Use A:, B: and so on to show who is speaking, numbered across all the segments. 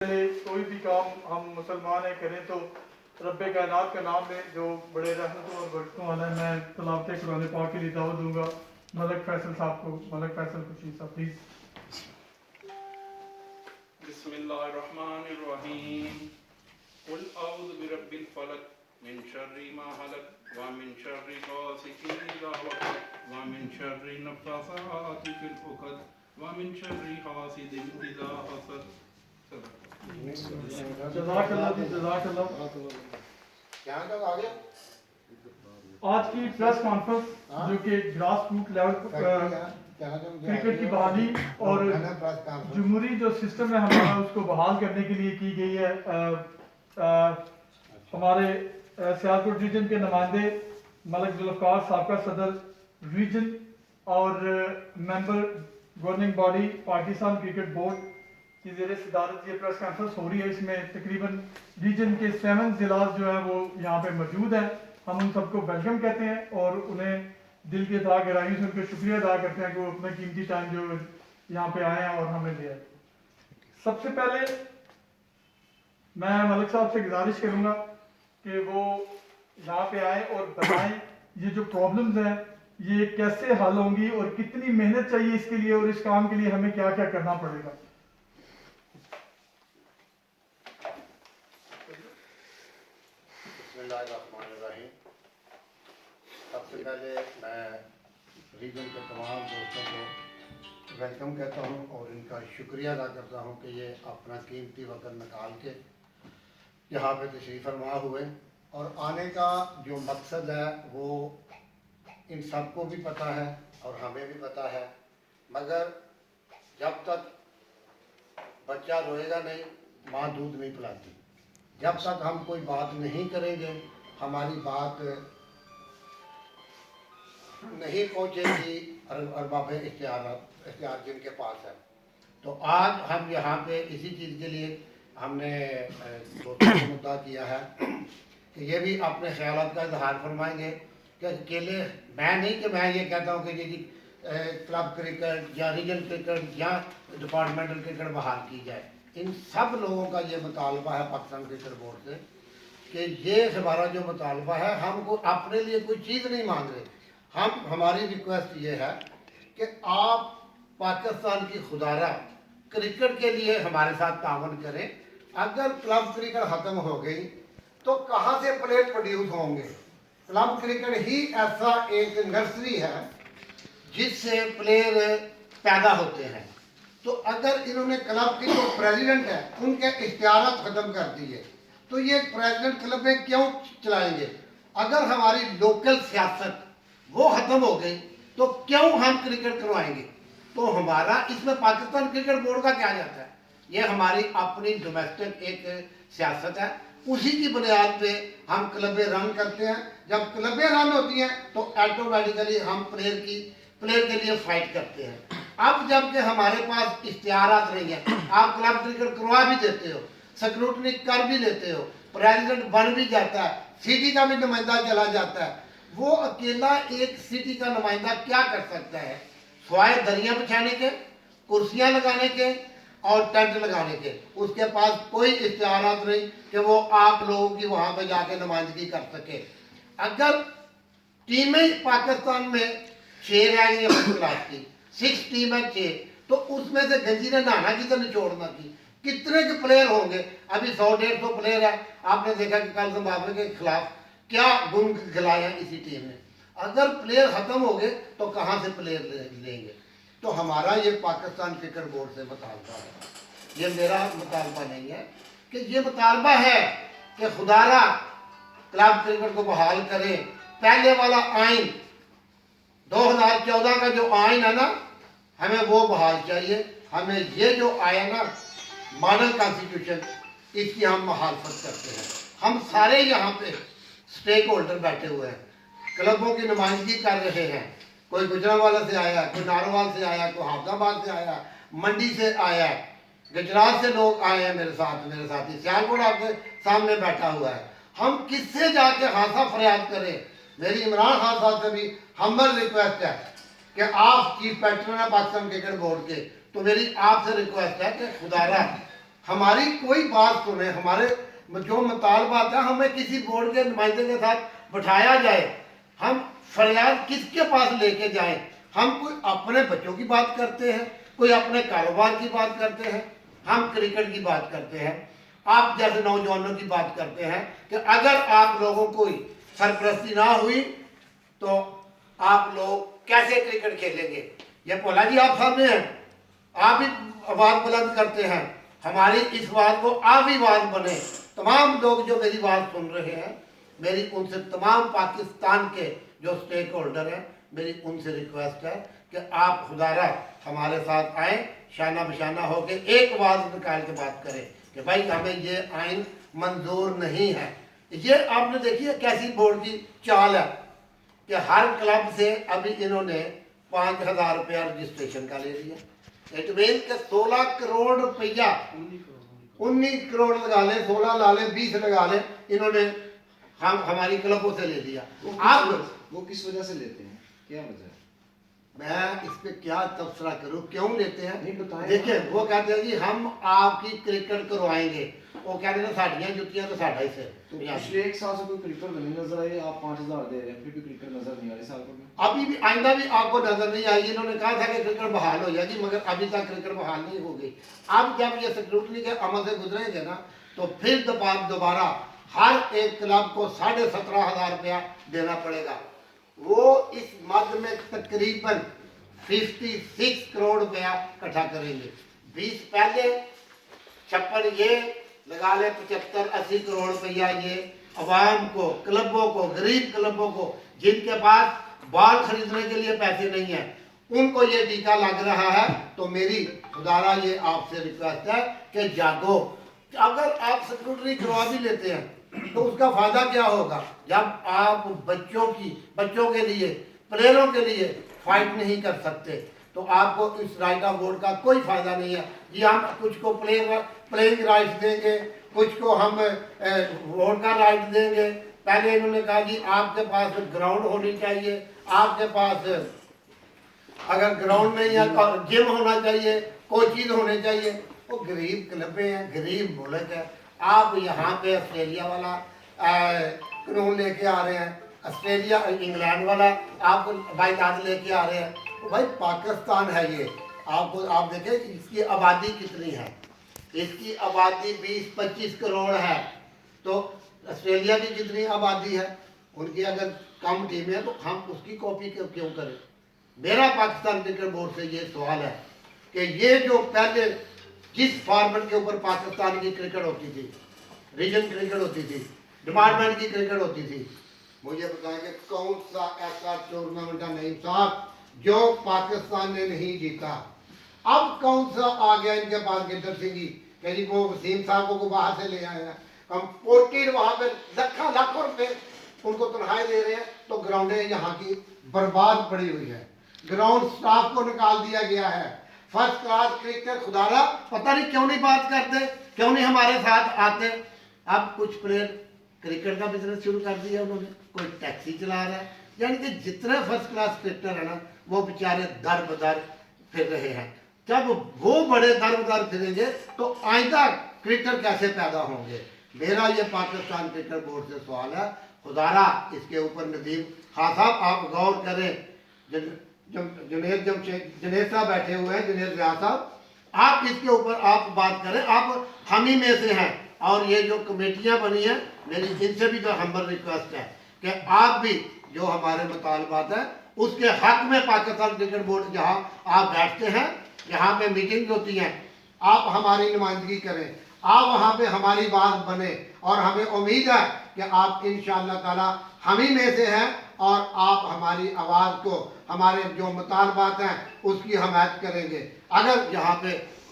A: कोई भी काम हम मुसलमान है करें तो रब्बे कायनात का नाम लें जो बड़े रहमतों और बरकतों वाला है। मैं तलावत कुरान पाक के लिए दावत दूंगा मलक फैसल साहब को। मलक फैसल खुशी साहब प्लीज़।
B: बिस्मिल्लाहिर्रहमानिर्रहीम। कुल औज़ु बिरब्बिल फलक मिन शर्रि मा हलक व मिन शर्रि गासिकिन इज़ा वक़ब व मिन शर्रि नफ़्फ़ासाति फ़िल उक़द व मिन शर्रि हासिदिन इज़ा हसद।
A: जज़ाकल्लाह जी, जज़ाकल्लाह। आज की प्रेस कॉन्फ्रेंस जो कि ग्रास रूट लेवल क्रिकेट की बहाली और जमहूरी जो सिस्टम है हमारा उसको बहाल करने के लिए की गई है। हमारे सियालकोट रीजन के नुमाइंदे मलक जुल्फ़कार साबका सदर रीजन और member governing body Pakistan cricket board की ज़ेर सदारत ये प्रेस कॉन्फ्रेंस हो रही है। इसमें तकरीबन रीजन के 7 जिला जो है वो यहाँ पे मौजूद हैं। हम उन सबको वेलकम कहते हैं और उन्हें दिल की अता गहराइयों से उनका शुक्रिया अदा करते हैं कि वो अपना कीमती टाइम जो यहाँ पे आए हैं और हमें दिया। सबसे पहले मैं मलिक साहब से गुजारिश करूँगा कि वो यहाँ पे आए और बताएं ये जो प्रॉब्लम्स हैं ये कैसे हल होंगी और कितनी मेहनत चाहिए इसके लिए और इस काम के लिए हमें क्या क्या करना पड़ेगा।
C: सबसे पहले मैं रीजन के तमाम दोस्तों को वेलकम कहता हूं और इनका शुक्रिया अदा करता हूं कि ये अपना कीमती वक्त निकाल के यहाँ पे तशरीफ़ फरमा हुए। और आने का जो मकसद है वो इन सबको भी पता है और हमें भी पता है, मगर जब तक बच्चा रोएगा नहीं माँ दूध नहीं पिलाती। जब तक हम कोई बात नहीं करेंगे, हमारी बात नहीं पहुँचेगी अरबाब इख्तियार जिनके पास है। तो आज हम यहाँ पे इसी चीज़ के लिए हमने दोस्तों को मुद्दा किया है कि ये भी अपने ख्यालात का इजहार फरमाएंगे कि अकेले मैं नहीं, कि मैं ये कहता हूँ कि ये क्लब क्रिकेट या रीजन क्रिकेट या डिपार्टमेंटल क्रिकेट बहाल की जाए। इन सब लोगों का ये मुतालबा है पाकिस्तान क्रिकेट बोर्ड से कि ये हमारा जो मुतालबा है, हम को अपने लिए कोई चीज़ नहीं मांग रहे। हमारी रिक्वेस्ट ये है कि आप पाकिस्तान की खुदारा क्रिकेट के लिए हमारे साथ तावन करें। अगर क्लब क्रिकेट ख़त्म हो गई तो कहाँ से प्लेयर प्रोड्यूस होंगे? क्लब क्रिकेट ही ऐसा एक नर्सरी है जिससे प्लेयर पैदा होते हैं। तो अगर इन्होंने क्लब की जो प्रेसिडेंट है उनके इख्तियार ख़त्म कर दिए तो ये प्रेसिडेंट क्लब में क्यों चलाएंगे? अगर हमारी लोकल सियासत वो ख़त्म हो गई तो क्यों हम क्रिकेट करवाएंगे? तो हमारा इसमें पाकिस्तान क्रिकेट बोर्ड का क्या जाता है? ये हमारी अपनी डोमेस्टिक एक सियासत है, उसी की बुनियाद पे हम क्लबें रन करते हैं। जब क्लबें रन होती हैं तो ऑटोमेटिकली हम प्लेयर के लिए फाइट करते हैं। अब जबकि हमारे पास इख्तियारात नहीं है, आप क्लब क्रिकेट करवा भी देते हो, स्क्रूटनी कर भी लेते हो, प्रेसिडेंट बन भी जाता है, सिटी का भी नुमाइंदा चला जाता है, वो अकेला एक सिटी का नुमाइंदा क्या कर सकता है? स्वाय दरिया बिछाने के, कुर्सियां लगाने के और टेंट लगाने के। उसके पास कोई इख्तियारात नहीं कि वो आप लोगों की वहां पे जाके नुमाइंदगी कर सके। अगर टीमें पाकिस्तान में 6 रह गई अपनी क्लास की, 6 टीमें 6, तो उसमें से गंजी ने नहाना की तो निचोड़ना की कितने के प्लेयर होंगे? अभी 100-150 प्लेयर है। आपने देखा कि कल जिम्बाब्वे के खिलाफ क्या गुण खिलाया इसी टीम ने। अगर प्लेयर ख़त्म हो गए तो कहाँ से प्लेयर लेंगे? तो हमारा ये पाकिस्तान क्रिकेट बोर्ड से मुतालबा है, ये मेरा मुतालबा नहीं है, कि ये मुतालबा है कि खुदारा क्लब क्रिकेट को बहाल करें। पहले वाला आइन 2014 का जो आइन है ना, हमें वो बहाल चाहिए। हमें ये जो आया ना मॉडल कॉन्स्टिट्यूशन, इसकी हम मुखालफत करते हैं। हम सारे यहाँ पे स्टेक होल्डर बैठे हुए हैं, क्लबों की नुमाइंदगी कर रहे हैं। कोई गुजरांवाला से आया, कोई नारोवाल से आया, कोई हाफजाबाद से आया, मंडी से आया, गुजरात से लोग आए हैं मेरे साथी सियालकोट आपके सामने बैठा हुआ है। हम किससे जाके हादसा फरियाद करें? मेरी इमरान खान साहब से भी हम्बल रिक्वेस्ट है कि आप चीफ पैट्रन है पाकिस्तान क्रिकेट बोर्ड के, तो मेरी आपसे रिक्वेस्ट है कि खुदारा हमारी कोई बात सुने, हमारे जो मुतालबात है हमें किसी बोर्ड के नुमाइंदे के साथ बैठाया जाए। हम फरियाद किसके पास लेके जाएं? हम कोई अपने बच्चों की बात करते हैं, कोई अपने कारोबार की बात करते हैं, हम क्रिकेट की बात करते हैं, आप जैसे नौजवानों की बात करते हैं कि अगर आप लोगों को सरपरस्ती ना हुई तो आप लोग कैसे क्रिकेट खेलेंगे? ये भोला जी आप सामने हैं, आप ही आवाज बुलंद करते हैं, हमारी इस बात को आप ही आवाज बने। तमाम लोग जो मेरी बात सुन रहे हैं, मेरी उनसे तमाम पाकिस्तान के जो स्टेक होल्डर हैं, मेरी उनसे रिक्वेस्ट है कि आप खुदारा हमारे साथ आए, शाना बशाना होके एक आवाज निकाल के बात करें कि भाई हमें ये आइन मंजूर नहीं है। ये आपने देखिए कैसी बोर्ड की चाल है कि हर क्लब से अभी इन्होंने 5,000 रुपया रजिस्ट्रेशन का ले लिया। इट मीन के 16 करोड़ रुपया, 19 करोड़ लगा ले, 16 ला ले, 20 लगा ले, इन्होंने हम हमारी क्लबों से ले लिया। आप
D: वो किस वजह से लेते हैं, क्या वजह है?
C: मैं इस पे क्या तबसरा करूं, क्यों लेते हैं?
D: नहीं बताएं।
C: देखिए वो कहते हैं जी हम आपकी क्रिकेट करवाएंगे, वो कहते हैं साड़ियाँ जुतियाँ तो साढ़ा ही से।
D: तो पिछले 1 साल से कोई क्रिकेट नहीं नजर आई, आप 5,000 दे रहे हैं, फिर भी क्रिकेट नजर नहीं आ रही साल में।
C: अभी भी आइंदा भी आपको नजर नहीं आई। इन्होंने कहा था कि क्रिकेट बहाल हो जाएगी, मगर अभी तक क्रिकेट बहाल नहीं हो गई। अब जब ये स्क्रूटनी के अमल से गुजरेंगे ना, तो फिर दोबारा हर एक क्लब को 17,500 रुपया देना पड़ेगा। वो इस मद में तकरीबन 56 करोड़ रुपया इकट्ठा करेंगे। 20 पहले, 56 ये लगा ले, 75-80 करोड़ रुपया ये अवाम को, क्लबों को, गरीब क्लबों को जिनके पास बॉल खरीदने के लिए पैसे नहीं है, उनको ये टीका लग रहा है। तो मेरी खुदारा ये आपसे रिक्वेस्ट है कि जागो। अगर आप स्कूटरी करवा भी लेते हैं तो उसका फायदा क्या होगा जब आप बच्चों के लिए, प्लेयरों के लिए फाइट नहीं कर सकते? तो आपको इस राइट ऑफ वोट का कोई फायदा नहीं है जी। हम कुछ को प्लेइंग राइट्स देंगे, कुछ को हम वोट का राइट देंगे। पहले इन्होंने कहा जी आपके पास ग्राउंड होनी चाहिए, आपके पास अगर ग्राउंड नहीं है तो जिम होना चाहिए, कोचिज होने चाहिए। वो गरीब क्लबें हैं, गरीब मुल्क है। आप यहाँ पे ऑस्ट्रेलिया वाला कानून लेके आ रहे हैं, ऑस्ट्रेलिया इंग्लैंड वाला आपको बाइकाट लेके आ रहे हैं। तो भाई पाकिस्तान है ये, आप देखें कि इसकी आबादी कितनी है। इसकी आबादी 20-25 करोड़ है। तो ऑस्ट्रेलिया की जितनी आबादी है, उनकी अगर कम टीम है तो हम उसकी कॉपी क्यों करें? मेरा पाकिस्तान क्रिकेट बोर्ड से ये सवाल है कि ये जो पहले जिस फॉर्मेट के ऊपर पाकिस्तान की क्रिकेट होती थी, रीजन क्रिकेट होती थी, डिपार्टमेंट की क्रिकेट होती थी, मुझे बताएं कि कौन सा ऐसा टूर्नामेंट है नहीं साहब जो पाकिस्तान ने नहीं जीता? अब कौन सा आ गया इनके पास गिद्दर सिंह कि जी वो वसीम साहब को बाहर से ले आए हैं, हम पोर्टेड वहां पे लाखों रुपए उनको तनख्वाही दे रहे हैं। तो ग्राउंडें यहाँ की बर्बाद पड़ी हुई है, ग्राउंड स्टाफ को निकाल दिया गया है। फर्स्ट क्लास क्रिकेट खुदारा पता नहीं क्यों नहीं बात करते, क्यों नहीं हमारे साथ आते। अब कुछ प्लेयर क्रिकेट का बिजनेस शुरू कर दिया उन्होंने, कोई टैक्सी चला रहा है। यानी कि जितने फर्स्ट क्लास क्रिकेटर है ना, वो बेचारे दर बदर फिर रहे हैं। जब वो बड़े दर बदर फिरेंगे तो आइंदा क्रिकेटर कैसे पैदा होंगे? मेरा ये पाकिस्तान क्रिकेट बोर्ड से सवाल है, खुदारा इसके ऊपर नदीम खान साहब आप गौर करें। जुनेद साहब बैठे हुए हैं, जुनेद रियाज साहब, आप इसके ऊपर आप बात करें। आप हम ही में से हैं और ये जो कमेटियां बनी हैं, मेरी इनसे भी तो हम्बल रिक्वेस्ट है कि आप भी जो हमारे मुतालबात है उसके हक में पाकिस्तान क्रिकेट बोर्ड जहां आप बैठते हैं, यहाँ पे मीटिंग होती हैं, आप हमारी नुमाइंदगी करें, आप वहाँ पे हमारी बात बने। और हमें उम्मीद है कि आप इंशाअल्लाह ताला हम ही में से हैं और आप हमारी आवाज़ को, हमारे जो मुतालबात हैं उसकी हमायत करेंगे। अगर यहाँ पे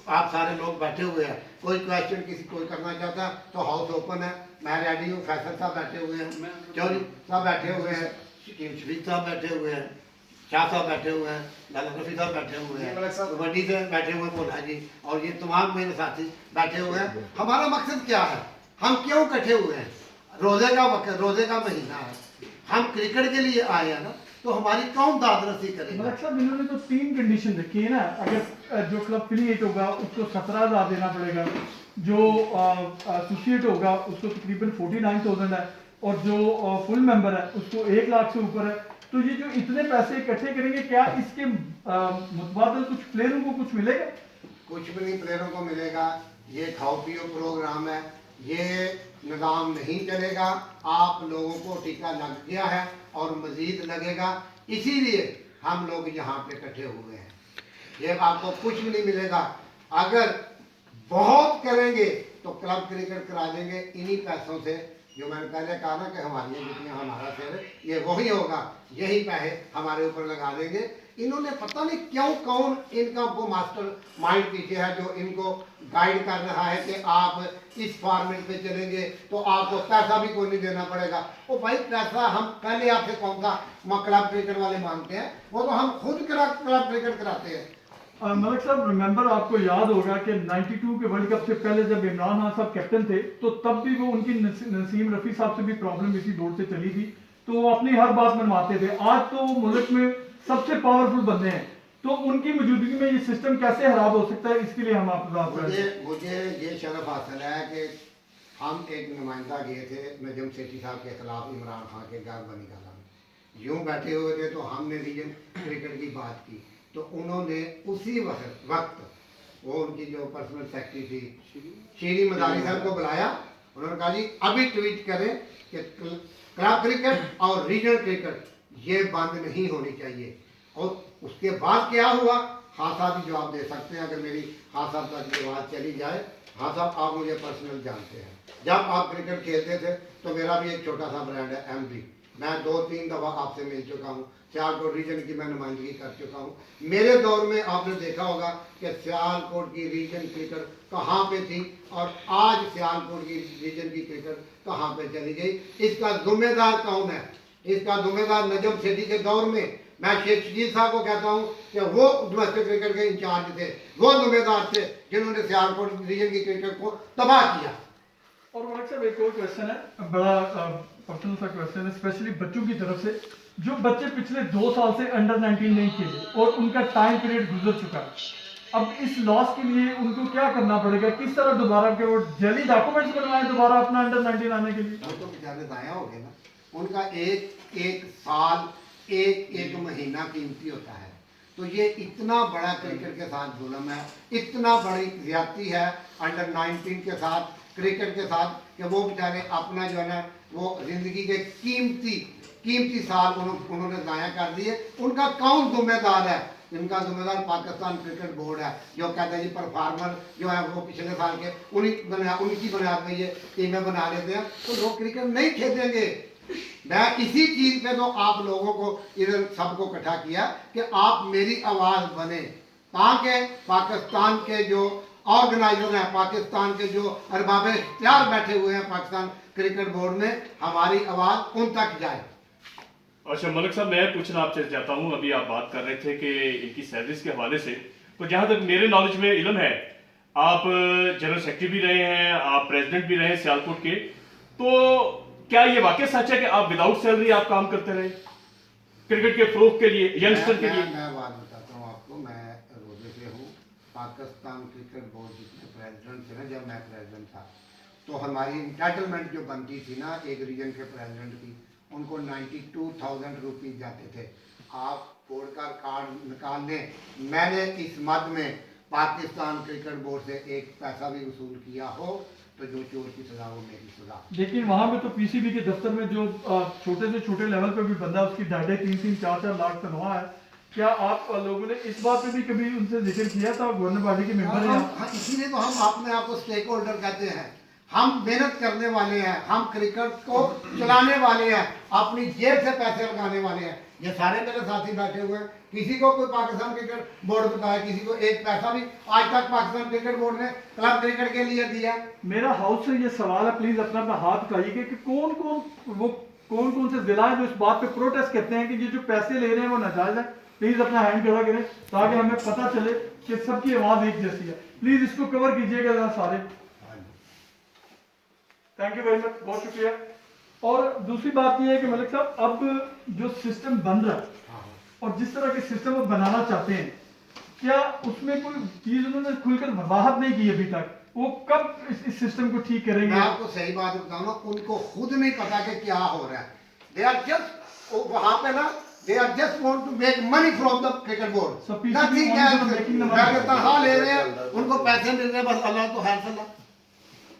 C: आप सारे लोग बैठे हुए हैं, कोई क्वेश्चन किसी कोई करना चाहता है तो हाउस ओपन है, मैं रेडी हूँ। फैसल साहब बैठे हुए हैं, चौधरी साहब बैठे हुए हैं, शरीफ साहब बैठे हुए हैं, शाह साहब बैठे हुए हैं, लाला रफी साहब बैठे हुए हैं, वडी से बैठे हुए बोला जी, और ये तमाम मेरे साथी बैठे हुए हैं। हमारा मकसद क्या है, हम क्यों इकट्ठे हुए हैं? रोजे का वक्त, रोजे का महीना है, हम क्रिकेट के लिए आए हैं ना, तो हमारी कौन दादरसी करेगा?
A: मलिक साहब इन्होंने तो 3 कंडीशन रखी है ना, अगर जो क्लब एफिलिएट होगा उसको 17,000 देना पड़ेगा, जो एसोसिएट होगा उसको तकरीबन 49,000 है, और जो फुल मेंबर है उसको 1 लाख से ऊपर है। तो ये जो इतने पैसे इकट्ठे करेंगे, क्या इसके मुतबादल कुछ प्लेयरों को कुछ मिलेगा?
C: कुछ भी नहीं प्लेयरों को मिलेगा। ये खाओ पियो प्रोग्राम है, ये निज़ाम नहीं चलेगा। आप लोगों को टीका लग गया है और मज़ीद लगेगा, इसीलिए हम लोग यहाँ पे इकट्ठे हुए हैं। ये आपको कुछ भी नहीं मिलेगा। अगर बहुत करेंगे तो क्लब क्रिकेट करा देंगे इन्हीं पैसों से, जो मैंने पहले कहा ना कि हमारी जितनी हमारा शेयर है, ये वही होगा, यही पैसे हमारे ऊपर लगा देंगे। इन्होंने पता नहीं क्यों, कौन इनका वो मास्टर माइंड पीछे है जो इनको गाइड कर रहा है कि आप इस फॉर्मेट पे चलेंगे तो आपको पैसा भी कोई नहीं देना पड़ेगा। ओ भाई, पैसा हम पहले आपसे कौन सा क्लब क्रिकेट वाले मांगते हैं, वो तो हम खुद क्लब क्रिकेट कराते हैं।
A: मलिक साहब, रिमेंबर आपको याद होगा कि 92 के वर्ल्ड कप से पहले जब इमरान खान साहब कैप्टन थे, तो तब भी वो उनकी नसीम रफ़ी साहब से भी प्रॉब्लम इसी दौर से चली थी, तो वो अपनी हर बात मनवाते थे। आज तो मुल्क में सबसे पावरफुल बंदे हैं, तो उनकी मौजूदगी में ये सिस्टम कैसे खराब हो सकता है? इसके लिए हम
C: मुझे ये शरफ हासिल है कि हम एक नुमाइंदा गए थे नजम सेठी साहब के खिलाफ इमरान खान के घर बनी गाला में, यूँ बैठे हुए थे तो हमने रीजन क्रिकेट की बात की, तो उन्होंने उसी वक्त वो उनकी जो पर्सनल सेक्रेटरी थी शीरी मदारी साहब को बुलाया। उन्होंने कहा जी अभी ट्वीट करें कि क्लब क्रिकेट और रीजनल क्रिकेट ये बंद नहीं होनी चाहिए। और उसके बाद क्या हुआ, हाँ साहब भी जवाब दे सकते हैं अगर मेरी हाँ साहब तक ये बात चली जाए। हाँ साहब, आप मुझे पर्सनल जानते हैं, जब आप क्रिकेट खेलते थे तो मेरा भी एक छोटा सा ब्रांड है एमडी, मैं 2-3 दफ़ा आपसे मिल चुका हूँ, सियालकोट रीजन की मैं नुमाइंदगी कर चुका हूँ। मेरे दौर में आपने देखा होगा कि सियालकोट की रीजन क्रिकेट कहाँ पे थी और आज सियालकोट की रीजन की क्रिकेट कहाँ पे चली गई। इसका जिम्मेदार कौन है? इसका जिम्मेदार नजम सेठी के दौर में मैं शेख शकील साहब को कहता हूँ कि वो डोमेस्टिक क्रिकेट के इंचार्ज थे, वो जिम्मेदार थे जिन्होंने सियालकोट रीजन की क्रिकेट को तबाह किया।
A: और मलिक साहब, एक और क्वेश्चन है, बड़ा पर्सनल सा क्वेश्चन है, स्पेशली बच्चों की तरफ से। जो बच्चे पिछले 2 साल से अंडर 19 नहीं खेले और उनका टाइम पीरियड गुजर चुका है, अब इस लॉस के लिए उनको क्या करना पड़ेगा? किस तरह दोबारा के वो जल्दी डॉक्यूमेंट्स बनवाएं दोबारा अपना अंडर 19 आने के लिए?
C: वो तो बेचारे दाया हो गए ना, उनका एक साल एक महीना कीमती होता है। तो ये इतना बड़ा क्रिकेट के साथ जुल्म है, इतना बड़ी ज्यादती है अंडर 19 के साथ, क्रिकेट के साथ, कि वो बेचारे अपना जो है ना वो जिंदगी के कीमती साल उन्होंने ज़ाया कर दिए। उनका कौन जिम्मेदार है? इनका जिम्मेदार पाकिस्तान क्रिकेट बोर्ड है, जो कहते हैं जी परफॉर्मर जो है वो पिछले साल के उनकी बुनियाद में ये टीमें बना लेते हैं, तो लोग क्रिकेट नहीं खेलेंगे। मैं इसी चीज़ पे तो आप लोगों को इधर सबको इकट्ठा किया कि आप मेरी आवाज़ बने, ताकि पाकिस्तान के जो ऑर्गेनाइजर हैं, पाकिस्तान के जो अरबाब इख्तियार बैठे हुए हैं पाकिस्तान क्रिकेट बोर्ड में, हमारी आवाज़ उन तक जाए।
E: अच्छा मलिक साहब, मैं पूछना आपसे चाहता हूँ, अभी आप बात कर रहे थे कि इनकी सैलरीज के हवाले से, तो जहाँ तक मेरे नॉलेज में इल्म है, आप जनरल सेक्रेटरी भी रहे हैं, आप प्रेसिडेंट भी रहे हैं सियालकोट के, तो क्या ये वाकई सच है कि आप विदाउट सैलरी आप काम करते रहे क्रिकेट के फ़रोग़ के लिए, यंगस्टर के लिए?
C: मैं बात बताता हूँ आपको, मैं रोजे से हूँ। पाकिस्तान क्रिकेट बोर्ड जिसमें प्रेसिडेंट थे ना, जब मैं प्रेसिडेंट था, तो हमारी इंटाइटलमेंट जो बनती थी ना एक रीजन के प्रेसिडेंट की, उनको 92,000 रुपीज़ जाते थे। आप बोर्ड का कार्ड निकाल लें, मैंने इस मद में पाकिस्तान क्रिकेट बोर्ड से एक पैसा भी वसूल किया हो तो जो चोर की सजा वो मेरी सजा।
A: लेकिन वहाँ पे तो पीसीबी के दफ्तर में जो छोटे से छोटे लेवल पे भी बंदा, उसकी 2.5-3-4 लाख तनख्वाह है। क्या आप लोगों ने इस बात पे भी कभी उनसे जिक्र किया था? गवर्नर पार्टी के मेंबर हैं,
C: इसीलिए तो हम अपने आप को स्टेक होल्डर कहते हैं। हम मेहनत करने वाले हैं, हम क्रिकेट को चलाने वाले हैं, अपनी जेब से पैसे लगाने वाले हैं। ये सारे मेरे साथी बैठे हुए हैं, किसी को कोई पाकिस्तान क्रिकेट बोर्ड बताया, किसी को एक पैसा भी आज तक पाकिस्तान क्रिकेट बोर्ड ने क्लब क्रिकेट के लिए दिया। मेरा
A: हाउस से ये सवाल है, प्लीज अपना हाथ उठाइए कि कौन कौन से जिला है जो इस बात पे प्रोटेस्ट करते हैं कि ये जो पैसे ले रहे हैं वो नाजायज है। प्लीज अपना हैंड खड़ा करें ताकि हमें पता चले कि सबकी आवाज एक जैसी है। प्लीज इसको कवर कीजिएगा सारे। थैंक यू वेरी मच, बहुत शुक्रिया। और दूसरी बात यह है कि मलिक साहब, अब जो सिस्टम बन रहा है और जिस तरह के सिस्टम वो बनाना चाहते हैं, क्या उसमें कोई चीज उन्होंने खुलकर वजाहत नहीं की अभी तक? वो कब इस सिस्टम को ठीक
C: मैं
A: करेंगे?
C: आपको सही बात बताऊं ना, उनको खुद नहीं पता कि क्या हो रहा है। दे आर जस्ट वहां पे ना, they are just want to make money from the cricket board,
A: So PCB
C: nothing
A: wants to
C: else.
A: making the money.
C: तनख्वाह ले रहे हैं, उनको पैसे मिल रहे हैं, बस अल्लाह तो खैर सल्ला,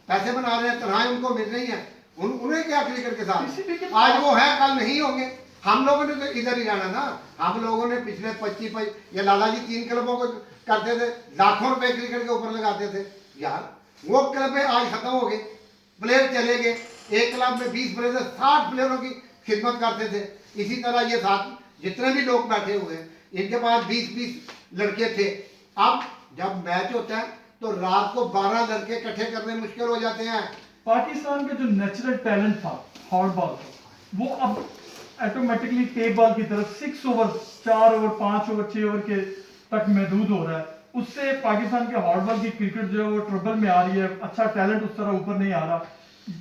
C: पैसे बना रहे हैं, तनख्वाहें उनको मिल रही हैं। उन्हें क्या क्रिकेट के
A: PCB के
C: साथ, आज वो है कल नहीं होंगे। हम लोगों ने तो इधर ही जाना ना, हम लोगों ने पिछले 25 ये लाला जी 3 क्लबों को करते थे, लाखों रुपए क्रिकेट के ऊपर लगाते थे यार। वो क्लब आज खत्म हो गए, प्लेयर चले गए। एक क्लब में 20 प्लेयर 60 प्लेयरों की खिदमत करते थे। इसी तरह ये साथ जितने भी लोग बैठे हुए हैं, इनके पास 20-20 लड़के थे। अब जब मैच होता है तो रात को 12 लड़के इकट्ठे करने मुश्किल हो जाते हैं।
A: पाकिस्तान का जो नेचुरल टैलेंट था हॉट बॉल का, वो अब ऑटोमेटिकली टेप बॉल की तरफ 6 ओवर, 4 ओवर, 5 ओवर, 6 ओवर के तक महदूद हो रहा है। उससे पाकिस्तान के हॉट बॉल की क्रिकेट जो है वो ट्रबल में आ रही है, अच्छा टैलेंट उस तरह ऊपर नहीं आ रहा।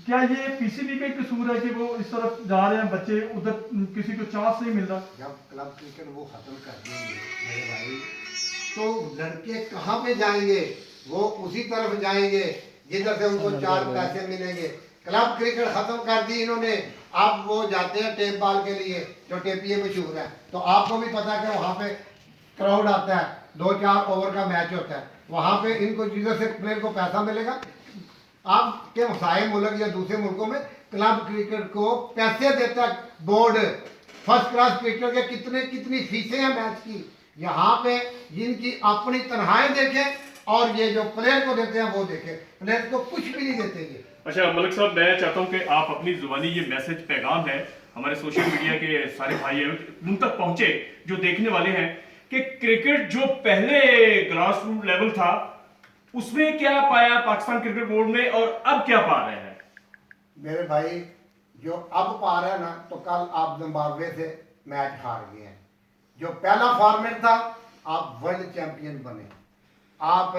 A: क्या ये पीसीबी का ही कसूर है कि वो इस तरफ जा रहे हैं, बच्चे उधर किसी को चांस नहीं मिल रहा?
C: जब क्लब क्रिकेट वो खत्म कर देंगे मेरे भाई, तो लड़के कहाँ पे जाएंगे? वो उसी तरफ जाएंगे जिधर से उनको 4 पैसे मिलेंगे। क्लब क्रिकेट खत्म कर दी इन्होंने, अब वो जाते हैं टेप बॉल के लिए, जो टेपिए मशहूर है। तो आपको भी पता है कि वहाँ पे क्राउड आता है, 2-4 ओवर का मैच होता है, वहाँ पे इनको जिधर से प्लेयर को पैसा मिलेगा। आपके हमसाए मुल्क या दूसरे मुल्कों में क्लब क्रिकेट को पैसे देता है बोर्ड, फर्स्ट क्लास क्रिकेटर के कितनी फीसें हैं मैच की। यहाँ पे जिनकी अपनी तनख्वाहें देखें और ये जो प्लेयर को देते हैं वो देखें, प्लेयर को कुछ भी नहीं देते ये।
E: अच्छा मलिक साहब, मैं चाहता हूं कि आप अपनी जुबानी ये मैसेज पैगाम है हमारे सोशल मीडिया के सारे भाई हैं उन तक पहुंचे जो देखने वाले हैं कि क्रिकेट जो पहले ग्रास रूट लेवल था उसमें क्या पाया पाकिस्तान क्रिकेट बोर्ड ने और अब क्या पा रहे हैं?
C: मेरे भाई जो अब पा रहे हैं ना, तो कल आप जिम्बाब्वे से मैच हार गए हैं। जो पहला फॉर्मेट था, आप वर्ल्ड चैंपियन बने, आप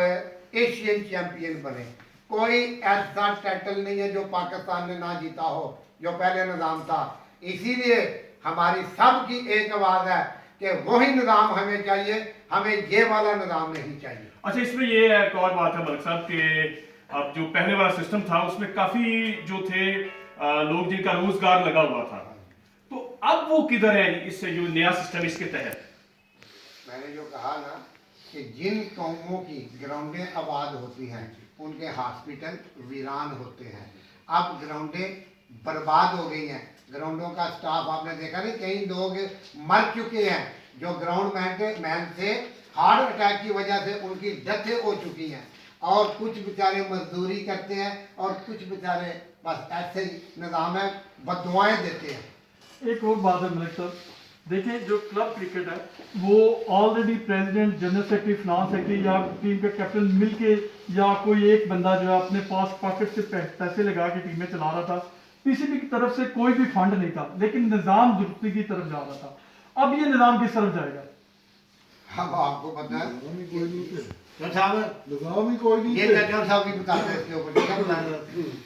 C: एशियन चैंपियन बने। कोई ऐसा टाइटल नहीं है जो पाकिस्तान ने ना जीता हो, जो पहले निज़ाम था। इसीलिए हमारी सबकी एक आवाज़ है कि वही निज़ाम हमें चाहिए, हमें ये वाला निज़ाम नहीं चाहिए।
E: अच्छा, इसमें ये एक और बात है मलिक साहब कि अब जो पहले वाला सिस्टम था उसमें काफी जो थे लोग जिनका रोजगार लगा हुआ था, तो अब वो किधर है इससे जो नया सिस्टम इसके तहत?
C: मैंने जो कहा ना कि जिन कौमों की ग्राउंडें आबाद होती हैं उनके हॉस्पिटल वीरान होते हैं। अब ग्राउंडें बर्बाद हो गई हैं, ग्राउंडों का स्टाफ आपने देखा नहीं, कई लोग मर चुके हैं जो ग्राउंड मैन से हार्ट अटैक की वजह से उनकी डेथ हो चुकी हैं। और कुछ बेचारे मजदूरी करते हैं और कुछ बेचारे बस ऐसे ही निज़ाम है, बददुआएं देते हैं।
A: एक और बात है मलिक साहब, देखिए जो क्लब क्रिकेट है वो already president, general secretary, finance secretary या टीम का कैप्टन मिलके या कोई एक बंदा जो है अपने पास पॉकेट से पैसे लगा के टीमें चला रहा था। पीसीबी की तरफ से कोई भी फंड नहीं था, लेकिन निज़ाम दुरुस्ती की तरफ जा रहा था। अब ये निज़ाम किस तरफ जाएगा?
C: अब आपको पता है
F: कोई नहीं थे,
C: जज साहब,
F: निजाम ही कोई नहीं
C: ये
F: थे।
C: जज साहब भी बताते हैं इसके ऊपर क्या बताएं?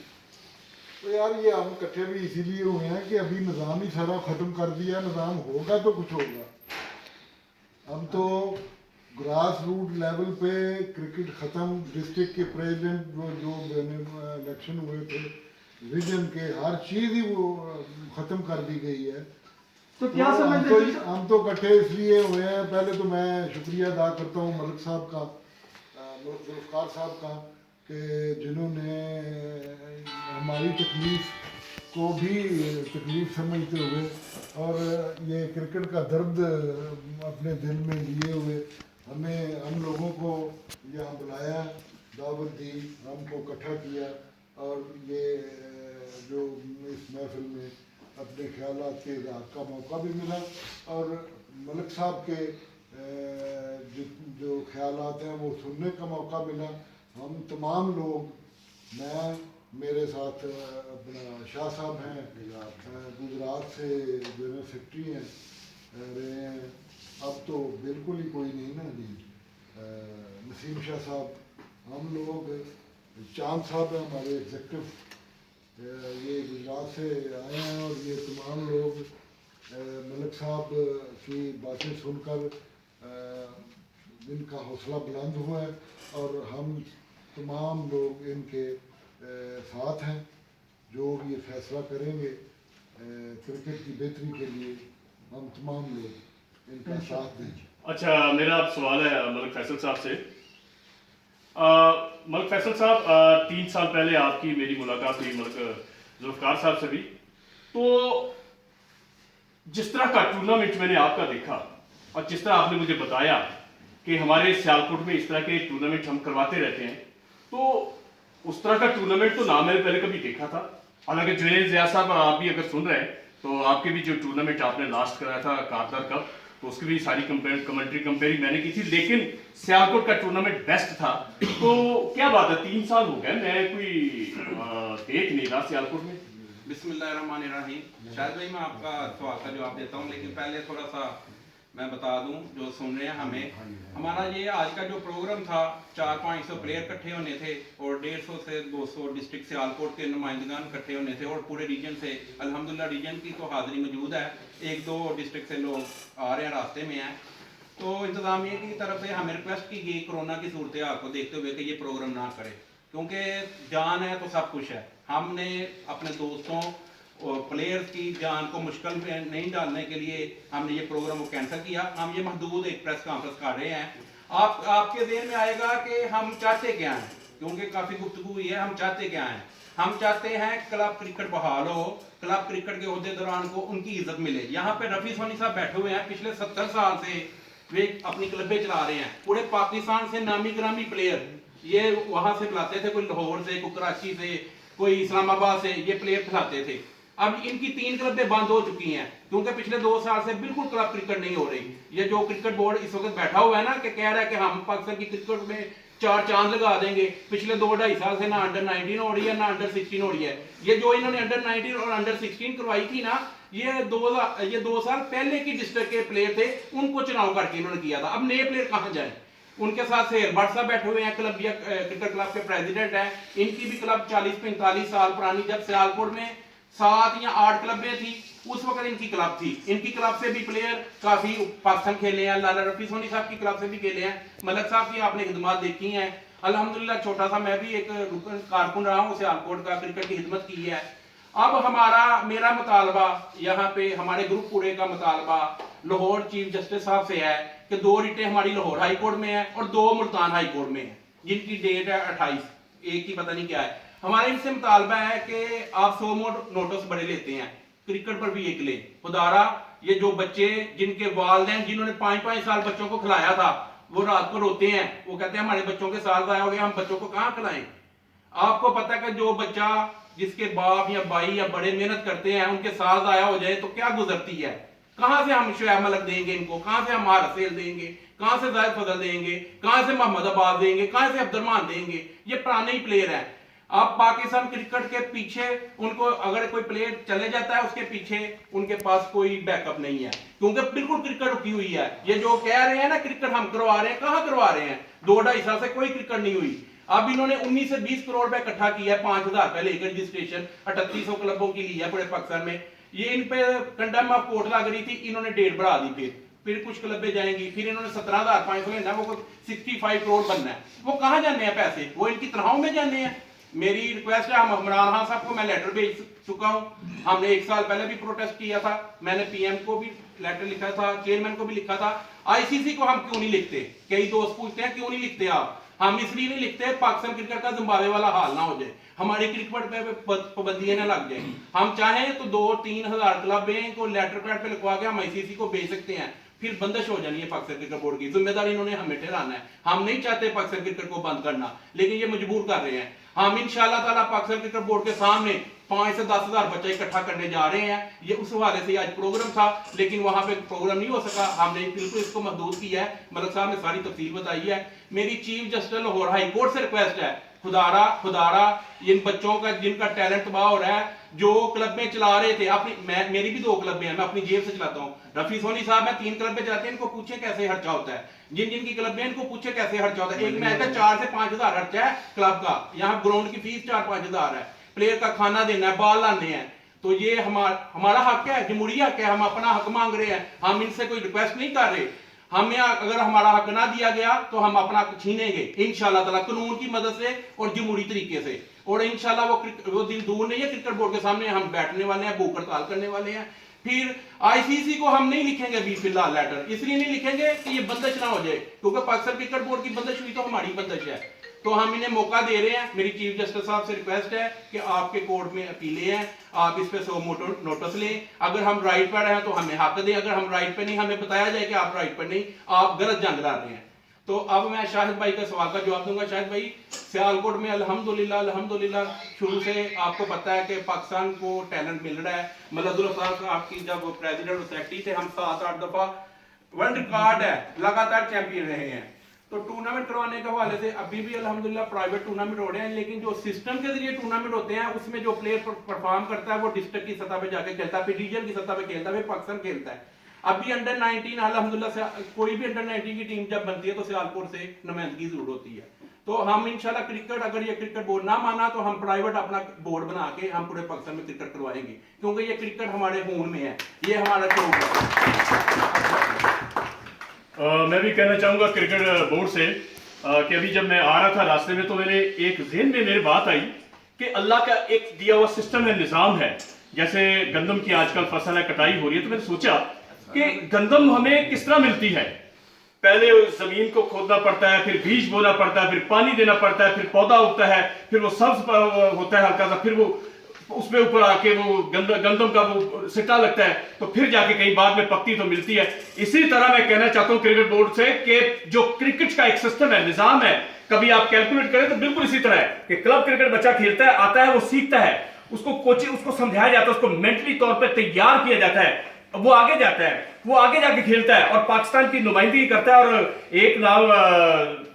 F: तो यार ये हम इकट्ठे भी इसीलिए हुए हैं कि अभी निज़ाम ही सारा ख़त्म कर दिया, निज़ाम होगा तो कुछ होगा। अब तो ग्रास रूट लेवल पे क्रिकेट ख़त्म, डिस्ट्रिक्ट के प्रेसिडेंट जो इलेक्शन हुए थे रीजन के, हर चीज़ ही वो ख़त्म कर दी गई है।
A: तो क्या
F: तो
A: समझते हैं?
F: हम तो इकट्ठे इसलिए हुए हैं, पहले तो मैं शुक्रिया अदा करता हूँ मलिक साहब का, मलिक जुल्फ़िकार साहब का, कि जिन्होंने हमारी तकलीफ़ को भी तकलीफ़ समझते हुए और ये क्रिकेट का दर्द अपने दिल में लिए हुए हम लोगों को यहाँ बुलाया, दावत दी, हमको इकट्ठा किया और ये जो इस महफिल में अपने ख्यालात के इज़हार का मौका भी मिला और मलिक साहब के जो ख्यालात हैं वो सुनने का मौका मिला। हम तमाम लोग, मैं, मेरे साथ अपना शाह साहब हैं, गुजरात से जनरल सेक्रेटरी हैं रहे हैं, अब तो बिल्कुल ही कोई नहीं ना जी, नसीम शाह साहब, हम लोग, चांद साहब हैं हमारे एग्जेक्टिव, ये गुजरात से आए हैं और ये तमाम लोग मलिक साहब की बातें सुनकर इनका हौसला बुलंद हुआ है और हम तमाम लोग इनके साथ हैं। जो भी ये फैसला करेंगे क्रिकेट की बेहतरी के लिए हम तमाम लोग इनका साथ देंगे।
E: अच्छा, मेरा अब सवाल है मलिक फैसल साहब से। मलिक फैसल साहब, 3 साल पहले आपकी मेरी मुलाकात हुई मलिक जुल्फ़कार साहब से भी। तो जिस तरह का टूर्नामेंट मैंने आपका देखा और जिस तरह आपने मुझे बताया कि हमारे सियालकोट में इस तरह के टूर्नामेंट हम करवाते रहते हैं, तो उस तरह का टूर्नामेंट तो ना मैंने पहले कभी देखा था। हालांकि जुनैद ज़िया साहब, आप भी अगर सुन रहे हैं तो आपके भी जो टूर्नामेंट आपने लास्ट कराया था कारदार कप, तो उसकी भी सारी कमेंट्री कंपेयरिंग मैंने की थी, लेकिन सियालकोट का टूर्नामेंट बेस्ट था। तो क्या बात है, 3 साल हो गए, मैं कोई देख नहीं रहा सियालकोट में।
B: बिस्मिल्लाहिर्रहमानिर्रहीम। शायद भाई मैं आपका सवाल का जवाब देता हूँ, लेकिन पहले थोड़ा सा मैं बता दूं जो सुन रहे हैं हमें। हमारा ये आज का जो प्रोग्राम था, 400-500 प्लेयर इकट्ठे होने थे और 150 से 200 डिस्ट्रिक्ट सियालकोट के नुमाइंदगान इकट्ठे होने थे, और पूरे रीजन से अल्हम्दुलिल्लाह रीजन की तो हाजिरी मौजूद है, 1-2 डिस्ट्रिक्ट से लोग आ रहे हैं, रास्ते में हैं। तो इंतजामिया की तरफ से हमें रिक्वेस्ट की गई कोरोना की सूरत हाल को देखते हुए कि ये प्रोग्राम ना करें, क्योंकि जान है तो सब कुछ है। हमने अपने दोस्तों और प्लेयर्स की जान को मुश्किल में नहीं डालने के लिए हमने ये प्रोग्राम को कैंसिल किया। हम ये महदूद एक प्रेस कॉन्फ्रेंस कर रहे हैं। आपके ज़हन में आएगा कि हम चाहते क्या हैं, क्योंकि काफ़ी गुफ्तगू हुई है। हम चाहते क्या हैं? हम चाहते हैं क्लब क्रिकेट बहाल हो, क्लब क्रिकेट के ओहदे दौरान को उनकी इज्जत मिले। यहाँ पे रफ़ी सोनी साहब बैठे हुए हैं, पिछले 70 साल से वे अपनी क्लबें चला रहे हैं। पूरे पाकिस्तान से नामी ग्रामी प्लेयर ये वहाँ से बुलाते थे, कोई लाहौर से, कोई कराची से, कोई इस्लामाबाद से, ये प्लेयर खिलाते थे। अब इनकी 3 क्लबें बंद हो चुकी हैं, क्योंकि पिछले 2 साल से बिल्कुल क्लब क्रिकेट नहीं हो रही। ये जो क्रिकेट बोर्ड इस वक्त बैठा हुआ है ना, कि कह रहा है कि हम पाकिस्तान की क्रिकेट में 4 चांद लगा देंगे। पिछले 2-2.5 साल से ना अंडर 19 हो रही है, ना अंडर 16 हो रही है। ये जो इन्होंने अंडर 19 और अंडर 16 करवाई थी ना, ये 2 साल पहले की डिस्ट्रिक्ट के प्लेयर थे, उनको चुनाव करके इन्होंने किया था। अब नए प्लेयर कहाँ जाए? उनके साथ सेर भट्ट साहब बैठे हुए हैं, क्लब या क्रिकेट क्लब के प्रेसिडेंट हैं। इनकी भी क्लब 40-45 साल पुरानी, जब सियालकोट में 7 या 8 क्लबें थी, उस वक्त इनकी क्लब थी। इनकी क्लब से भी प्लेयर काफी पाकिस्तान खेले हैं। लाला रफी सोनी साहब की क्लब से भी खेले हैं। मलक साहब की आपने खिदमत देखी हैं। अल्हम्दुलिल्लाह छोटा सा मैं भी एक कारकुन रहा हूँ, सियालकोट का क्रिकेट की खिदमत की है। अब मेरा मुतालबा यहाँ पे हमारे ग्रुप पूरे का मुतालबा लाहौर चीफ जस्टिस साहब से है कि 2 रिटें हमारी लाहौर हाई कोर्ट में है और 2 मुल्तान हाई कोर्ट में है, जिनकी डेट है 28, एक की पता नहीं क्या है। हमारे इनसे मुतालबा है कि आप 100 नोटिस बड़े लेते हैं, क्रिकेट पर भी एक लें। खुदारा ये जो बच्चे जिनके वालिदैन जिन्होंने 5-5 साल बच्चों को खिलाया था, वो रात को रोते हैं, वो कहते हैं हमारे बच्चों के साल ज़ाया हो गए, हम बच्चों को कहाँ खिलाएं। आपको पता है कि जो बच्चा जिसके बाप या भाई या बड़े मेहनत करते हैं, उनके साल ज़ाया हो जाए तो क्या गुजरती है। कहाँ से हम शुएब मलिक देंगे इनको, कहाँ से हम हारसेल देंगे, कहाँ से जायद फजल देंगे, कहाँ से मोहम्मद अब्बास देंगे, कहाँ से अब्दुर्रहमान देंगे। ये पुराने ही प्लेयर हैं। अब पाकिस्तान क्रिकेट के पीछे उनको अगर कोई प्लेयर चले जाता है, उसके पीछे उनके पास कोई बैकअप नहीं है, क्योंकि बिल्कुल क्रिकेट रुकी हुई है। ये जो कह रहे हैं ना क्रिकेट हम करवा रहे हैं, कहाँ करवा रहे हैं? 2-2.5 साल से कोई क्रिकेट नहीं हुई। अब इन्होंने 19 से 20 करोड़ रुपए इकट्ठा किया है, 5,000 रुपए लेकर रजिस्ट्रेशन 3800 क्लबों की ली है पूरे पाकिस्तान में। ये इन पे कंडम ऑफ कोर्ट लग रही थी, इन्होंने डेट बढ़ा दी। फिर कुछ क्लबें जाएंगी, फिर इन्होंने 17,500 लेना, वो 65 करोड़ बनना है। वो कहाँ जाने हैं पैसे? वो इनकी तनख्वाहों में जाने हैं। मेरी रिक्वेस्ट है, हम इमरान खान साहब को मैं लेटर भेज चुका हूँ। हमने 1 साल पहले भी प्रोटेस्ट किया था, मैंने पीएम को भी लेटर लिखा था, चेयरमैन को भी लिखा था। आईसीसी को हम क्यों नहीं लिखते? कई दोस्त पूछते हैं क्यों नहीं लिखते आप। हम इसलिए नहीं लिखते, पाकिस्तान क्रिकेट का जिम्बाब्वे वाला हाल ना हो जाए, हमारी क्रिकेट पे पाबंदियां ना लग जाए। हम चाहें तो 2-3 हजार क्लबें को लेटर पैड पे लिखवा के हम आईसीसी को भेज सकते हैं, फिर बंदिश हो जानी है पाकिस्तान क्रिकेट बोर्ड की। जिम्मेदारी इन्होंने हमें ठहराना है। हम नहीं चाहते पाकिस्तान क्रिकेट को बंद करना, लेकिन ये मजबूर कर रहे हैं। हम इंशाअल्लाह ताला पाकिस्तान क्रिकेट बोर्ड के सामने 5 से 10 हजार बच्चे इकट्ठा करने जा रहे हैं। ये उस हवाले से आज प्रोग्राम था, लेकिन वहां पे प्रोग्राम नहीं हो सका। हमने बिल्कुल इसको महदूद किया है। मलिक साहब ने सारी तफसील बताई है। मेरी chief justice Lahore high court से रिक्वेस्ट है, खुदारा इन बच्चों का जिनका टैलेंट तबाह हो रहा है, जो क्लबें चला रहे थे अपनी, मेरी भी 2 क्लबें हैं, मैं अपनी जेब से चलाता हूँ। रफी सोनी साहब मैं 3 क्लबें चलाते हैं, इनको पूछे कैसे खर्चा होता है। जिन की क्लब में, इनको पूछे कैसे खर्चा होता है। एक मैच का 4 से 5 हजार खर्चा है क्लब का। यहाँ ग्राउंड की फीस 4-5 हजार है, प्लेयर का खाना देना है, बॉल लाने हैं। तो ये हमारा हक है, जमहूरी हक है, हम अपना हक मांग रहे हैं। हम इनसे कोई रिक्वेस्ट नहीं कर रहे। हमें अगर हमारा हक ना दिया गया तो हम अपना हक छीनेंगे इंशाल्लाह ताला कानून की मदद से और जमहूरी तरीके से। और इंशाल्लाह वो दिन दूर नहीं है, क्रिकेट बोर्ड के सामने हम बैठने वाले हैं, भूख हड़ताल करने वाले हैं। फिर आईसीसी को हम नहीं लिखेंगे अभी फिलहाल लेटर, इसलिए नहीं लिखेंगे कि ये बंदिश ना हो जाए, क्योंकि पाकिस्तान क्रिकेट बोर्ड की बंदिश हुई तो हमारी बंदिश है। तो हम इन्हें मौका दे रहे हैं। मेरी चीफ जस्टिस साहब से रिक्वेस्ट है कि आपके कोर्ट में अपीलें हैं, आप इस पे 100 नोटिस लें। अगर हम राइट पर हैं तो हमें हक दें, अगर हम राइट पर नहीं, हमें बताया जाए कि आप राइट पर नहीं, आप गलत जंग लड़ रहे हैं। तो अब मैं शाहिद भाई का सवाल का जवाब दूंगा। शाहिद भाई, सियालकोट में अल्हम्दुलिल्लाह शुरू से आपको पता है कि पाकिस्तान को टैलेंट मिल रहा है। मलदुल साहब आपकी जब प्रेसिडेंट और सेक्रेटरी थे, हम 7-8 दफा वर्ल्ड रिकॉर्ड है लगातार चैंपियन रहे हैं। तो टूर्नामेंट करवाने के हवाले से अभी भी अल्हम्दुलिल्लाह प्राइवेट टूर्नामेंट हो रहे हैं, लेकिन जो सिस्टम के जरिए टूर्नामेंट होते हैं उसमें जो प्लेयर परफॉर्म करता है वो डिस्ट्रिक्ट की सतह पे जाके खेलता है, फिर रीजन की सतह पे खेलता है, फिर पाकिस्तान खेलता है। अभी अंडर 19 अल्हम्दुलिल्लाह कोई भी अंडर 19 की टीम जब बनती है तो सियालकोट से नुमाइंदगी जरूर होती है। तो हम इंशाल्लाह क्रिकेट, अगर ये क्रिकेट बोर्ड ना माना तो हम प्राइवेट अपना बोर्ड बना के हम पूरे पाकिस्तान में क्रिकेट करवाएंगे, क्योंकि ये क्रिकेट हमारे खून में है, ये हमारा शौक है।
E: मैं भी कहना चाहूँगा क्रिकेट बोर्ड से कि अभी जब मैं आ रहा था रास्ते में तो मेरे एक ज़हन में मेरे बात आई कि अल्लाह का एक दिया हुआ सिस्टम है, निज़ाम है। जैसे गंदम की आजकल फसल है, कटाई हो रही है, तो मैंने सोचा कि गंदम हमें किस तरह मिलती है। पहले जमीन को खोदना पड़ता है, फिर बीज बोना पड़ता है, फिर पानी देना पड़ता है, फिर पौधा उगता है, फिर वो सब्ज होता है हल्का सा, फिर वो उसमें ऊपर आके वो गंदम का वो सिट्टा लगता है, तो फिर जाके कहीं बाद में पत्ती तो मिलती है। इसी तरह मैं कहना चाहता हूं क्रिकेट बोर्ड से कि जो क्रिकेट का एक सिस्टम है, निजाम है, कभी आप कैलकुलेट करें तो बिल्कुल इसी तरह है कि क्लब क्रिकेट बच्चा खेलता है, आता है, वो सीखता है, उसको कोचिंग, उसको समझाया जाता है, उसको मेंटली तौर पर तैयार किया जाता है, वो आगे जाता है, वो आगे जाके खेलता है और पाकिस्तान की नुमाइंदगी करता है। और एक नाम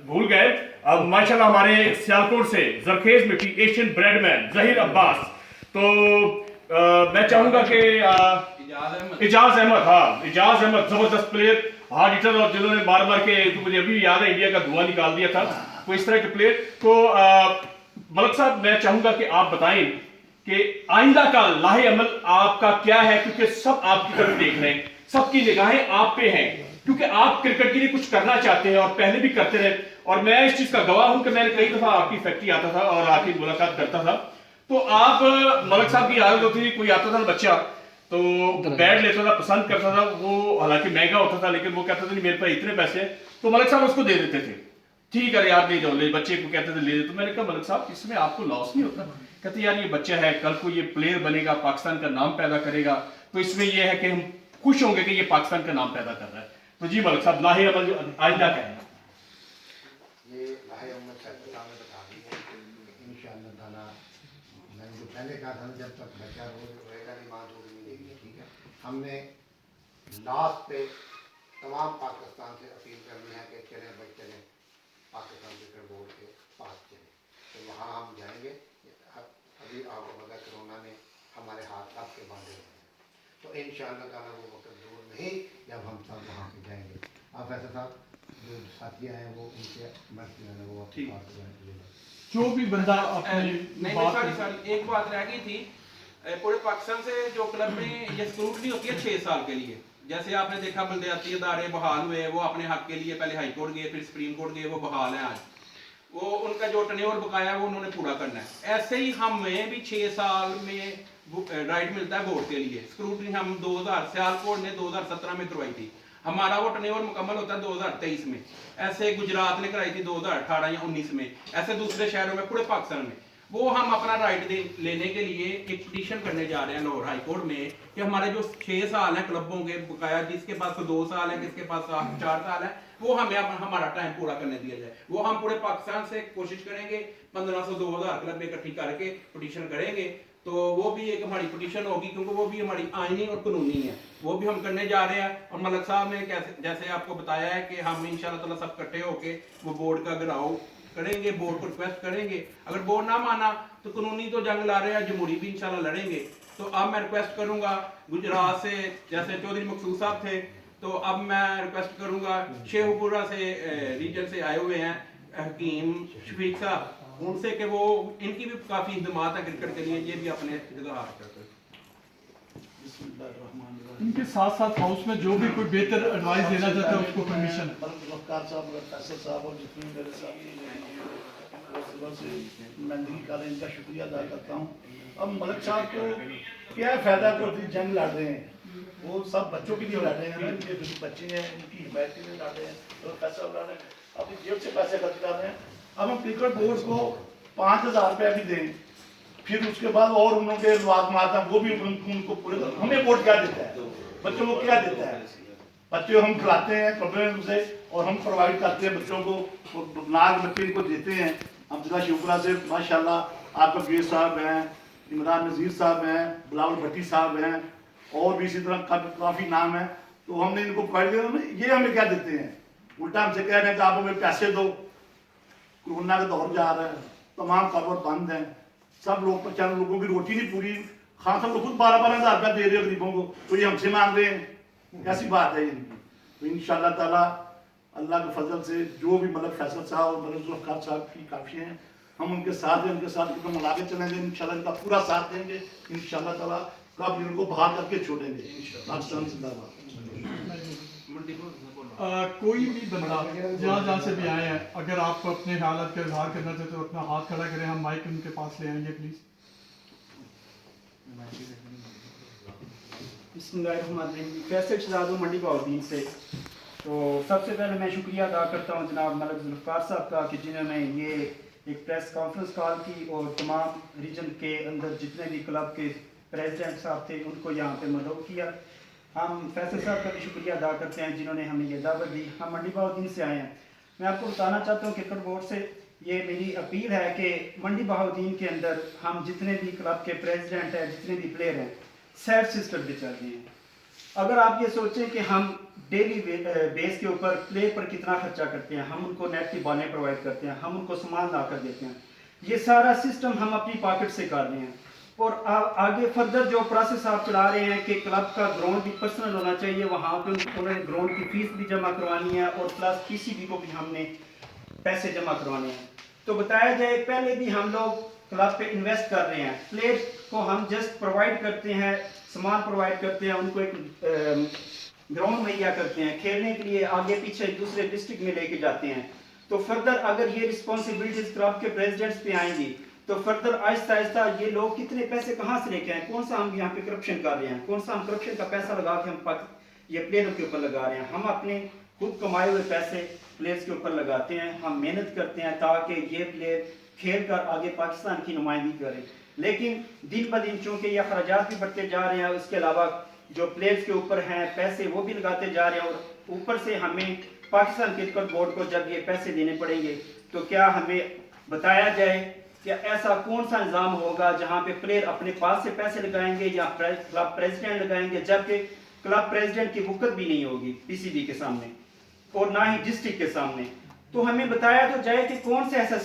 E: भूल गए, अब माशाल्लाह हमारे सियालकोट से जरखेज मिट्टी एशियन ब्रेडमैन जहीर अब्बास, तो मैं चाहूंगा कि इजाज अहमद, हाँ इजाज अहमद जबरदस्त प्लेयर, हार्ड हिटर, और जिन्होंने मार मार के, तो मुझे अभी भी याद है, इंडिया का धुआं निकाल दिया था, तो इस तरह के प्लेयर। तो मलक साहब मैं चाहूंगा कि आप बताएं कि आइंदा का लाहे अमल आपका क्या है, क्योंकि सब आपकी तरफ देख रहे हैं, सबकी निगाहें आप पे हैं, क्योंकि आप क्रिकेट के लिए कुछ करना चाहते हैं और पहले भी करते रहे। और मैं इस चीज का गवाह हूं कि मैंने कई दफा आपकी फैक्ट्री आता था और आपकी मुलाकात करता था, तो आप मलक साहब की आदत होती थी, कोई आता था बच्चा तो बैट लेता था, पसंद करता था, वो हालांकि महंगा होता था, लेकिन वो कहता था मेरे पास इतने पैसे हैं, तो मलक साहब उसको दे देते थे, ठीक है यार ले जाओ, ले, बच्चे को कहते थे ले दे। तो मैंने कहा मलक साहब इसमें आपको लॉस नहीं होता? कहते यार ये बच्चा है, कल को ये प्लेयर बनेगा, पाकिस्तान का नाम पैदा करेगा, तो इसमें ये है कि हम खुश होंगे कि ये पाकिस्तान का नाम पैदा कर रहा है। तो जी मलक साहब लाहे अमल आइंदा क्या है?
C: ये लाहे अमल साहब बता दी है इंशाअल्लाह ताला। मैंने जो पहले कहा था, जब तक बच्चा रहेगा नहीं माँ दूध मिलेगी, ठीक है। हमने लास्ट पे तमाम पाकिस्तान से अपील करनी है कि चले भाई चले पाकिस्तान क्रिकेट बोर्ड के पास चले, तो वहाँ हम जाएंगे। अभी आपको पता कोरोना ने हमारे हाथ साथ के बांधे हुए हैं, तो इंशाअल्लाह ताला वो वक्त दूर नहीं जब हम सब वहाँ पे जाएंगे। आप ऐसा साहब जो साथी आए हैं वो उनसे मर्जी है वो
A: जो भी बंदा अपनी
B: नहीं, एक बात रह गई थी। पूरे पाकिस्तान से जो क्लब में ये स्क्रूटनी होती है 6 साल के लिए, जैसे आपने देखा बल्दियाती इदारे बहाल हुए, वो अपने हक के लिए पहले हाई कोर्ट गए, फिर सुप्रीम कोर्ट गए, वो बहाल है आज, वो उनका जो टर्नओवर बकाया है वो उन्होंने पूरा करना है। ऐसे ही हमें भी 6 साल में राइट मिलता है बोर्ड के लिए। स्क्रूटनी हम 2000 सियालकोट ने 2017 में करवाई थी, हमारा वो टर्नओवर मुकम्मल होता है 2023 में। ऐसे गुजरात ने कराई थी 2018 या 19 में, ऐसे दूसरे शहरों में, पूरे पाकिस्तान में। वो हम अपना राइट लेने के लिए एक पिटीशन करने जा रहे हैं लाहौर हाई कोर्ट में कि हमारे जो 6 साल हैं क्लबों के बकाया, जिसके पास 2 साल है, किसके पास 4 साल है, वो हमें हमारा टाइम पूरा करने दिया जाए। वो हम पूरे पाकिस्तान से कोशिश करेंगे, 1500-2000 क्लब इकट्ठी करके पिटीशन करेंगे, तो वो भी एक हमारी पिटीशन होगी, क्योंकि वो भी हमारी आईनी और कानूनी है, वो भी हम करने जा रहे हैं। और मलक साहब ने जैसे आपको बताया है कि हम इंशाल्लाह ताला सब इकट्ठे होके वो बोर्ड का घेराव करेंगे, बोर्ड को रिक्वेस्ट करेंगे। अगर बोर्ड ना माना तो कानूनी तो जंग ला रहे हैं, जमहूरी भी इंशाल्लाह लड़ेंगे। तो अब मैं रिक्वेस्ट करूंगा गुजरात से, जैसे चौधरी मकसूद साहब थे, तो अब मैं रिक्वेस्ट करूंगा शेखपुरा से रीजन से आए हुए हैं हकीम शफीक साहब, उनसे कि वो इनकी भी काफ़ी हिदमात है क्रिकेट के लिए, ये भी अपने इजहार करते हैं।
A: इनके साथ साथ हाउस में जो भी कोई बेहतर एडवाइस देना चाहता है उसको परमिशन है।
G: ज़ुल्फ़िकार साहब और फैसल साहब और जितने मेरे साथ सुबह से नुमाइंदगी कर रहे हैं, इनका शुक्रिया अदा करता हूँ। अब मलिक साहब को क्या फ़ायदा को जंग लड़ रहे हैं, वो सब बच्चों के लिए लड़ रहे हैं, इनके जो बच्चे हैं इनकी हिमायत के लिए लड़ रहे हैं, तो पैसा लड़ रहे हैं, अपनी जेब से पैसे खर्च कर रहे हैं। अब हम क्रिकेट बोर्ड को 5,000 रुपया भी दें, फिर उसके बाद और उनके लाजमात हैं वो भी उनको पूरे, हमें वोट क्या देता है, बच्चों को क्या देता है? बच्चे हम खिलाते हैं कपड़े से और हम प्रोवाइड करते हैं बच्चों को, नाग बच्चे इनको देते हैं। हम जिला शिवपुरा से माशाल्लाह आपका बीर साहब हैं, इमरान नज़ीर साहब हैं, बिलावल भट्टी साहब हैं और भी इसी तरह काफ़ी नाम है। तो हमने इनको प्रोवाइड किया, ये हमें क्या देते हैं, उल्टा हमसे कह रहे हैं कि आप हमें पैसे दो, कोरोना का दौर जा रहा है, तमाम कारोबार बंद हैं, सब लोग 50 लोगों की रोटी नहीं पूरी, खान साहब लोग खुद 12-12 हज़ार रुपया दे रहे हैं गरीबों को, तो ये हमसे मांग रहे हैं, कैसी बात है इनकी? तो इंशाअल्लाह ताला अल्लाह के फजल से जो भी मलिक फैसल साहब और मलिक ज़ुल्फ़िकार साहब की काफ़ी हैं, हम उनके साथ हैं, उनके साथ एकदम आगे चलेंगे इंशाअल्लाह, इनका पूरा साथ देंगे इंशाअल्लाह ताला, कब इनको बाहर करके छोड़ेंगे पाकिस्तान जिंदाबाद।
A: कोई भी बंदा जहाँ जहाँ से भी आए हैं, अगर आप अपने हालत का इजहार करना चाहते हो अपना हाथ खड़ा करें, हम माइक उनके पास ले आएंगे प्लीज़।
H: बिस्मिल्लाहिर्रहमानिर्रहीम। फैसल शहजाद हूँ मंडी बहाउद्दीन से। तो सबसे पहले मैं शुक्रिया अदा करता हूँ जनाब मलिक ज़ुल्फ़िकार साहब का कि जिन्होंने ये एक प्रेस कॉन्फ्रेंस कॉल की और तमाम रीजन के अंदर जितने भी क्लब के प्रेसिडेंट साहब थे उनको यहाँ पे मदऊ किया। हम फैसल साहब का भी शुक्रिया अदा करते हैं जिन्होंने हमें ये दावत दी। हम मंडी बहाउद्दीन से आए हैं। मैं आपको बताना चाहता हूँ क्रिकेट बोर्ड से ये मेरी अपील है कि मंडी बहाउद्दीन के अंदर हम जितने भी क्लब के प्रेसिडेंट हैं, जितने भी प्लेयर हैं, सेल्फ सिस्टम पे चल रहे हैं। अगर आप ये सोचें कि हम डेली बेस के ऊपर प्लेयर पर कितना खर्चा करते हैं, हम उनको नेट की बॉलें प्रोवाइड करते हैं, हम उनको सामान ला कर देते हैं, ये सारा सिस्टम हम अपनी पॉकेट से कर रहे हैं। और आगे फर्दर जो प्रोसेस आप चला रहे हैं कि क्लब का ग्राउंड भी पर्सनल होना चाहिए, वहाँ पे उन्होंने ग्राउंड की फीस भी जमा करवानी है और प्लस पीसीबी को भी हमने पैसे जमा करवाने हैं। तो बताया जाए पहले भी हम लोग क्लब पे इन्वेस्ट कर रहे हैं, प्लेयर्स को हम जस्ट प्रोवाइड करते हैं, सामान प्रोवाइड करते हैं, उनको एक ग्राउंड मुहैया करते हैं, खेलने के लिए आगे पीछे दूसरे डिस्ट्रिक्ट में लेके जाते हैं। तो फर्दर अगर ये रिस्पॉन्सिबिलिटीज क्लब के प्रेसिडेंट्स पे आएंगी तो फर्दर आहिस्ता आहिस्ता ये लोग कितने पैसे कहाँ से लेके आए, कौन सा हम यहाँ पे करप्शन कर रहे हैं, कौन सा हम करप्शन का पैसा लगा के हम ये प्लेयरों के ऊपर लगा रहे हैं। हम अपने खुद कमाए हुए पैसे प्लेयर्स के ऊपर लगाते हैं, हम मेहनत करते हैं ताकि ये प्लेयर खेल कर आगे पाकिस्तान की नुमाइंदगी करें। लेकिन दिन ब दिन चूँकि ये अखराजात भी बढ़ते जा रहे हैं, उसके अलावा जो प्लेयर्स के ऊपर हैं पैसे वो भी लगाते जा रहे हैं और ऊपर से हमें पाकिस्तान क्रिकेट बोर्ड को जब ये पैसे देने पड़ेंगे तो क्या हमें बताया जाए कि ऐसा कौन सा निज़ाम होगा जहाँ पे प्लेयर अपने पास से पैसे लगाएंगे या क्लब प्रेसिडेंट लगाएंगे, जबकि क्लब प्रेसिडेंट की वक़्त भी नहीं होगी पीसीबी के सामने और ना ही डिस्ट्रिक्ट के सामने। तो हमें बताया तो जाए कि कौन सा ऐसा